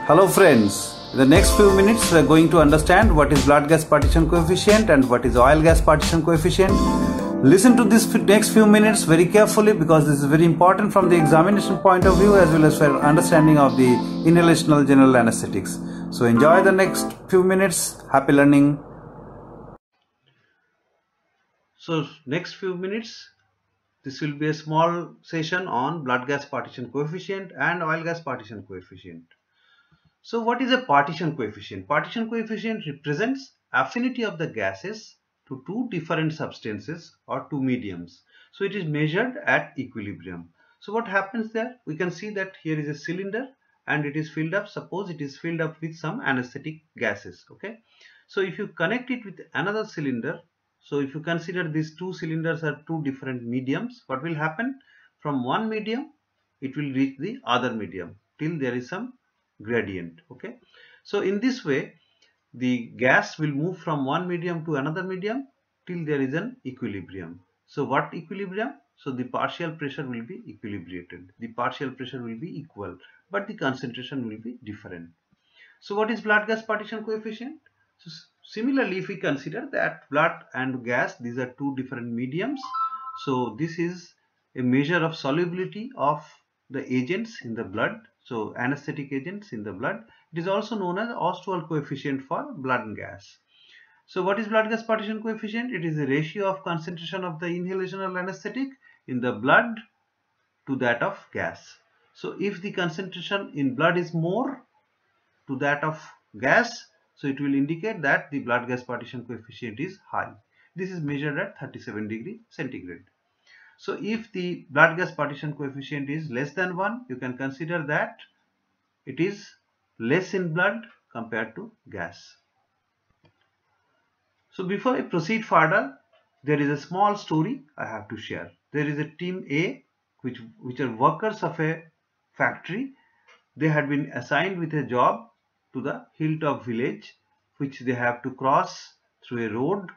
Hello friends, in the next few minutes we are going to understand what is blood gas partition coefficient and what is oil gas partition coefficient. Listen to this next few minutes very carefully because this is very important from the examination point of view as well as for understanding of the inhalational general anesthetics. So enjoy the next few minutes. Happy learning. So next few minutes, this will be a small session on blood gas partition coefficient and oil gas partition coefficient. So what is a partition coefficient? Partition coefficient represents affinity of the gases to two different substances or two mediums. So it is measured at equilibrium. So what happens there? We can see that here is a cylinder and it is filled up. Suppose it is filled up with some anesthetic gases. Okay. So if you connect it with another cylinder, so if you consider these two cylinders are two different mediums, what will happen? From one medium, it will reach the other medium till there is some gradient. Okay, so in this way the gas will move from one medium to another medium till there is an equilibrium. So what equilibrium? So the partial pressure will be equilibrated, the partial pressure will be equal, but the concentration will be different. So what is blood gas partition coefficient? So similarly, if we consider that blood and gas, these are two different mediums, so this is a measure of solubility of the agents in the blood. So anesthetic agents in the blood. It is also known as Ostwald coefficient for blood and gas. So what is blood gas partition coefficient? It is the ratio of concentration of the inhalational anesthetic in the blood to that of gas. So if the concentration in blood is more to that of gas, so it will indicate that the blood gas partition coefficient is high. This is measured at 37 degree centigrade. So if the blood gas partition coefficient is less than 1, you can consider that it is less in blood compared to gas. So before I proceed further, there is a small story I have to share. There is a team A which are workers of a factory. They had been assigned with a job to the hilltop village, which they have to cross through a road,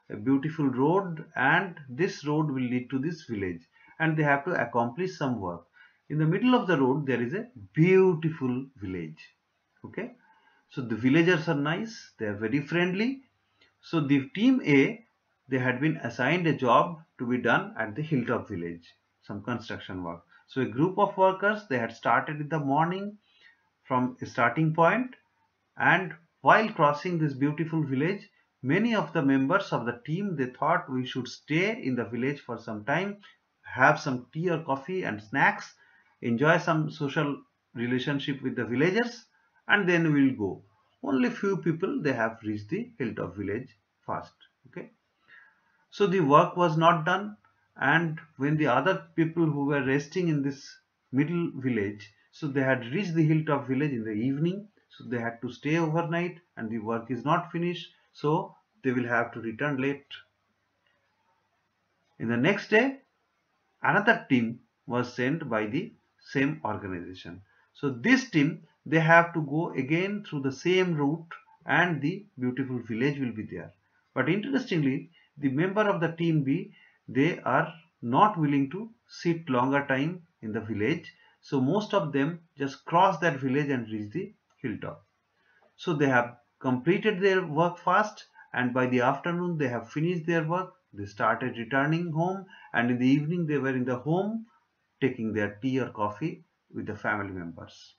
a beautiful road, and this road will lead to this village and they have to accomplish some work. In the middle of the road there is a beautiful village. Okay, so the villagers are nice, they are very friendly. So the team A, they had been assigned a job to be done at the hilltop village, some construction work. So a group of workers, they had started in the morning from a starting point, and while crossing this beautiful village, many of the members of the team, they thought we should stay in the village for some time, have some tea or coffee and snacks, enjoy some social relationship with the villagers, and then we'll go. Only few people, they have reached the hilltop village fast. Okay, so the work was not done, and when the other people who were resting in this middle village, so they had reached the hilltop village in the evening, so they had to stay overnight and the work is not finished, so they will have to return late. In the next day, another team was sent by the same organization. So this team, they have to go again through the same route and the beautiful village will be there. But interestingly, the member of the team B, they are not willing to sit longer time in the village. So most of them just cross that village and reach the hilltop. So they have completed their work fast, and by the afternoon they have finished their work. They started returning home, and in the evening they were in the home taking their tea or coffee with the family members.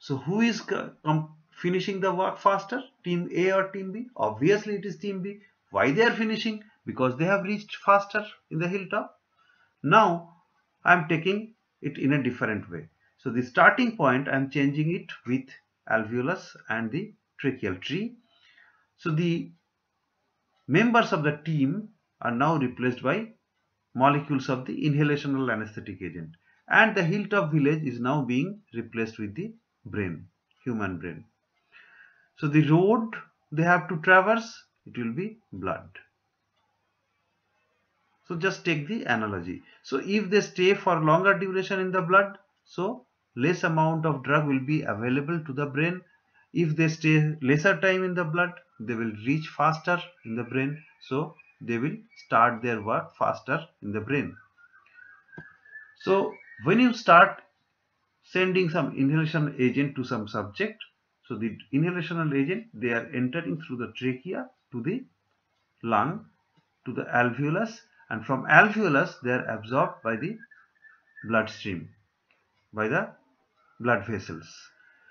So who is finishing the work faster, team A or team B? Obviously it is team B. Why they are finishing? Because they have reached faster in the hilltop. Now I am taking it in a different way. So the starting point, I am changing it with alveolus and the tracheal tree. So the members of the team are now replaced by molecules of the inhalational anesthetic agent, and the hilltop village is now being replaced with the brain, human brain. So the road they have to traverse, it will be blood. So just take the analogy. So if they stay for longer duration in the blood, so less amount of drug will be available to the brain. If they stay lesser time in the blood, they will reach faster in the brain. So they will start their work faster in the brain. So when you start sending some inhalation agent to some subject. So the inhalational agent, they are entering through the trachea to the lung, to the alveolus, and from alveolus they are absorbed by the bloodstream, by the blood vessels.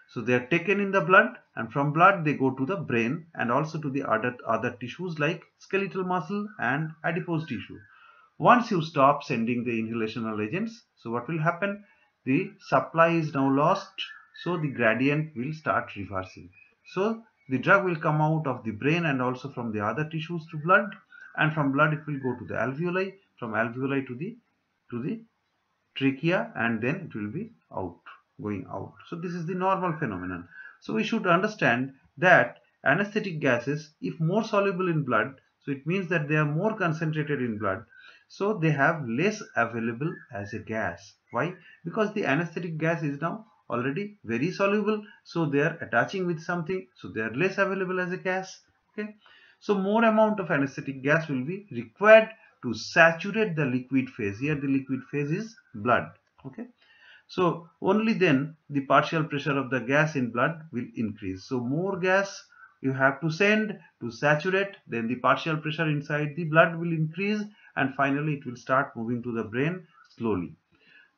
So they are taken in the blood, and from blood they go to the brain and also to the other tissues like skeletal muscle and adipose tissue. Once you stop sending the inhalational agents, so what will happen? The supply is now lost, so the gradient will start reversing. So the drug will come out of the brain and also from the other tissues to blood, and from blood it will go to the alveoli, from alveoli to the trachea, and then it will be out, going out. So this is the normal phenomenon. So we should understand that anesthetic gases, if more soluble in blood, so it means that they are more concentrated in blood, so they have less available as a gas. Why? Because the anesthetic gas is now already very soluble, so they are attaching with something, so they are less available as a gas. Okay, so more amount of anesthetic gas will be required to saturate the liquid phase. Here the liquid phase is blood. Okay, so only then the partial pressure of the gas in blood will increase. So more gas you have to send to saturate, then the partial pressure inside the blood will increase, and finally it will start moving to the brain slowly.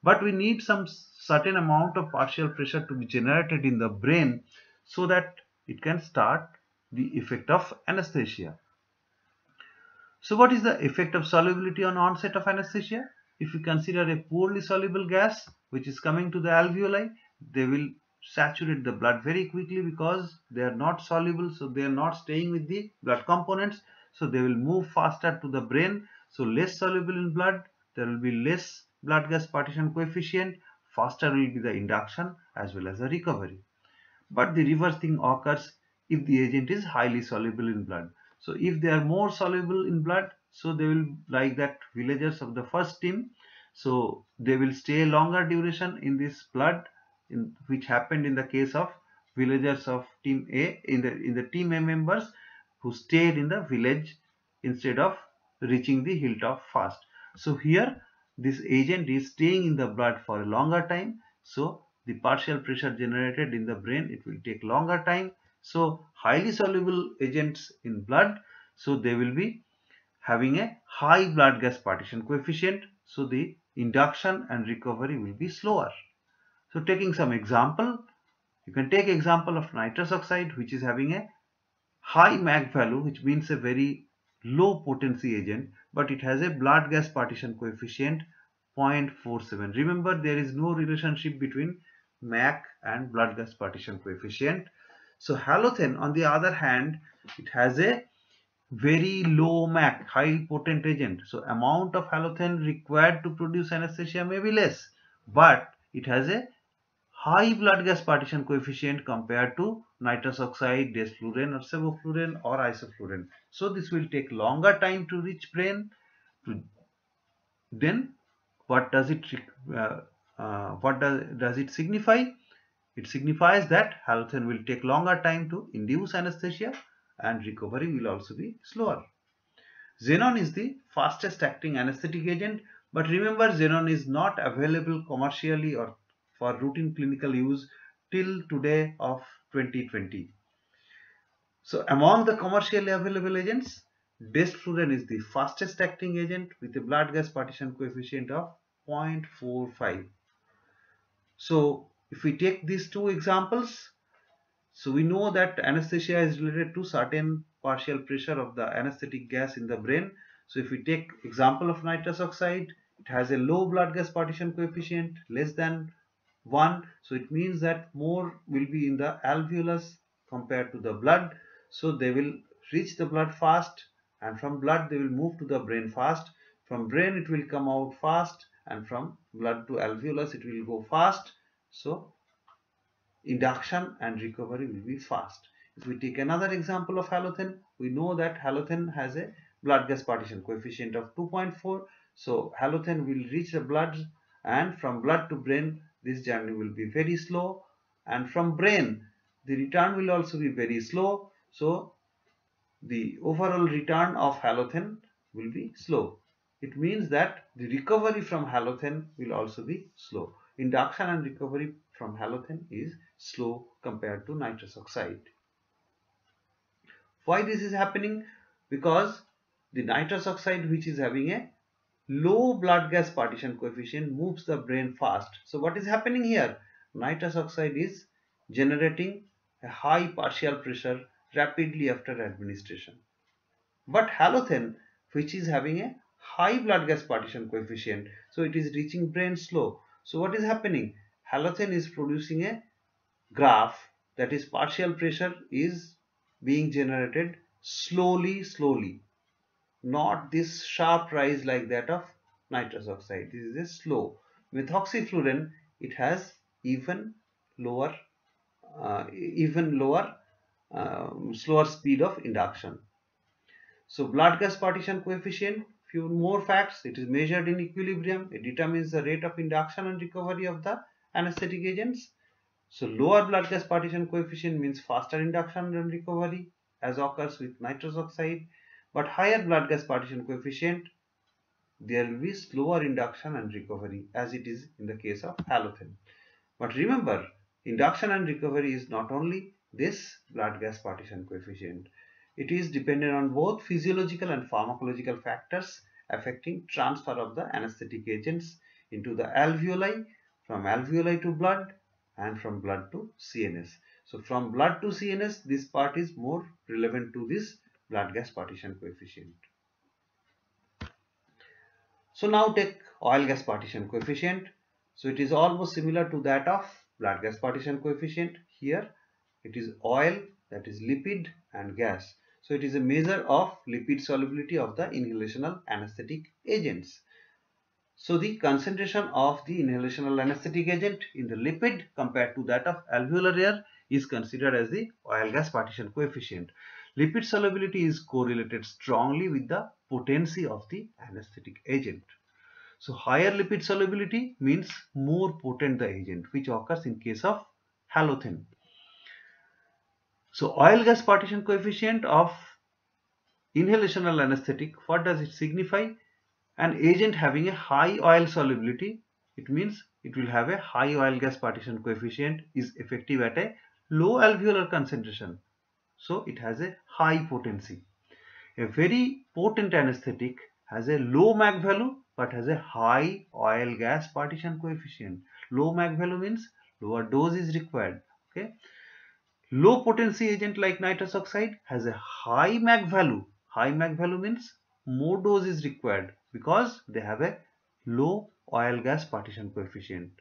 But we need some certain amount of partial pressure to be generated in the brain so that it can start the effect of anesthesia. So what is the effect of solubility on onset of anesthesia? If you consider a poorly soluble gas which is coming to the alveoli, they will saturate the blood very quickly because they are not soluble, so they are not staying with the blood components, so they will move faster to the brain. So less soluble in blood, there will be less blood gas partition coefficient, faster will be the induction as well as the recovery. But the reverse thing occurs if the agent is highly soluble in blood. So if they are more soluble in blood, so they will, like that villagers of the first team, so they will stay longer duration in this blood, which happened in the case of villagers of team A, in the team A members who stayed in the village instead of reaching the hilltop fast. So here this agent is staying in the blood for a longer time, so the partial pressure generated in the brain, it will take longer time. So highly soluble agents in blood, so they will be having a high blood gas partition coefficient, so the induction and recovery will be slower. So taking some example, you can take example of nitrous oxide, which is having a high MAC value, which means a very low potency agent, but it has a blood gas partition coefficient 0.47. Remember, there is no relationship between MAC and blood gas partition coefficient. So halothane, on the other hand, it has a very low MAC, high potent agent. So amount of halothane required to produce anesthesia may be less, but it has a high blood gas partition coefficient compared to nitrous oxide, desflurane or sevoflurane or isoflurane. So this will take longer time to reach brain. Then what does it does it signify? It signifies that halothane will take longer time to induce anesthesia and recovery will also be slower. Xenon is the fastest acting anesthetic agent, but remember, xenon is not available commercially or for routine clinical use till today of 2020. So among the commercially available agents, desflurane is the fastest acting agent with a blood gas partition coefficient of 0.45. So if we take these two examples, so we know that anesthesia is related to certain partial pressure of the anesthetic gas in the brain. So if we take example of nitrous oxide, it has a low blood gas partition coefficient less than 1. So it means that more will be in the alveolus compared to the blood. So they will reach the blood fast, and from blood they will move to the brain fast. From brain it will come out fast, and from blood to alveolus it will go fast. So induction and recovery will be fast. If we take another example of halothane, we know that halothane has a blood gas partition coefficient of 2.4. So halothane will reach the blood, and from blood to brain this journey will be very slow, and from brain the return will also be very slow. So the overall return of halothane will be slow. It means that the recovery from halothane will also be slow. induction and recovery from halogen is slow compared to nitrous oxide. Why this is happening? Because the nitrous oxide, which is having a low blood gas partition coefficient, moves the brain fast. So what is happening here? Nitrous oxide is generating a high partial pressure rapidly after administration. But halogen, which is having a high blood gas partition coefficient, so it is reaching brain slow. So what is happening? Halogen is producing a graph, that is partial pressure is being generated slowly, not this sharp rise like that of nitrous oxide. This is a slow. Methoxyfluorine, it has even lower slower speed of induction. So blood gas partition coefficient, few more facts. It is measured in equilibrium. It determines the rate of induction and recovery of the anesthetic agents. So lower blood gas partition coefficient means faster induction and recovery, as occurs with nitrous oxide. But higher blood gas partition coefficient, there will be slower induction and recovery, as it is in the case of halogen. But remember, induction and recovery is not only this blood gas partition coefficient. It is dependent on both physiological and pharmacological factors affecting transfer of the anesthetic agents into the alveoli, from alveoli to blood, and from blood to CNS. So from blood to CNS, this part is more relevant to this blood gas partition coefficient. So now take oil gas partition coefficient. So it is almost similar to that of blood gas partition coefficient. Here it is oil, that is lipid, and gas. So it is a measure of lipid solubility of the inhalational anesthetic agents. So the concentration of the inhalational anesthetic agent in the lipid compared to that of alveolar air is considered as the oil gas partition coefficient. Lipid solubility is correlated strongly with the potency of the anesthetic agent. So higher lipid solubility means more potent the agent, which occurs in case of halogen. So oil gas partition coefficient of inhalational anesthetic, what does it signify? An agent having a high oil solubility, it means it will have a high oil gas partition coefficient, is effective at a low alveolar concentration. So it has a high potency. A very potent anesthetic has a low MAC value but has a high oil gas partition coefficient. Low MAC value means lower dose is required. Okay. Low potency agent like nitrous oxide has a high MAC value. High MAC value means more dose is required because they have a low oil gas partition coefficient.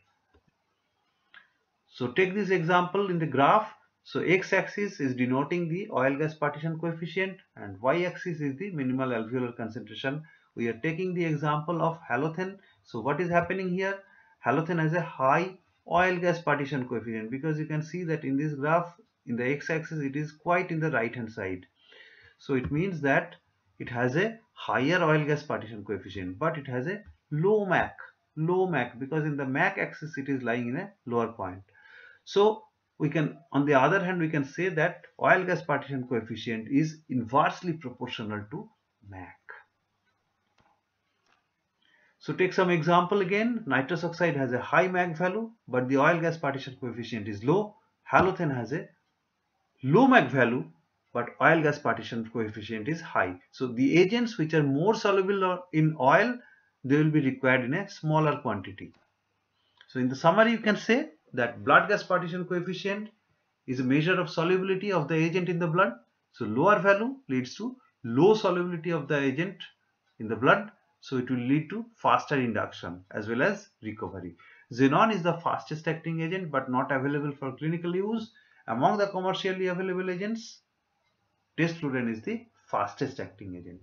So take this example in the graph. So x-axis is denoting the oil gas partition coefficient and y-axis is the minimal alveolar concentration. We are taking the example of halogen. So what is happening here? Halogen has a high oil gas partition coefficient, because you can see that in this graph in the x-axis it is quite in the right hand side. So it means that it has a higher oil gas partition coefficient, but it has a low MAC because in the MAC axis it is lying in a lower point. So we can, on the other hand, we can say that oil gas partition coefficient is inversely proportional to MAC. So take some example again. Nitrous oxide has a high MAC value, but the oil gas partition coefficient is low. Halogen has a low MAC value, but oil gas partition coefficient is high. So the agents which are more soluble in oil, they will be required in a smaller quantity. So in the summary, you can say that blood gas partition coefficient is a measure of solubility of the agent in the blood. So lower value leads to low solubility of the agent in the blood. So it will lead to faster induction as well as recovery. Xenon is the fastest acting agent but not available for clinical use. Among the commercially available agents, desflurane is the fastest acting agent.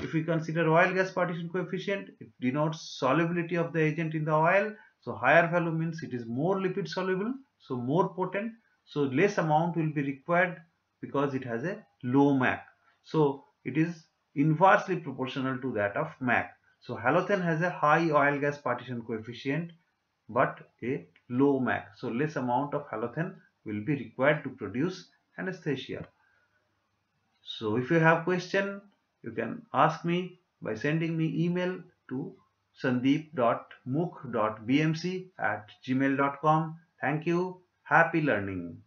If we consider oil gas partition coefficient, it denotes solubility of the agent in the oil. So higher value means it is more lipid soluble, so more potent. So less amount will be required because it has a low MAC. So it is inversely proportional to that of MAC. So halogen has a high oil gas partition coefficient but a low MAC. So less amount of halogen will be required to produce anesthesia. So if you have question, you can ask me by sending me email to sandeep.mukh.bmc@gmail.com. Thank you. Happy learning.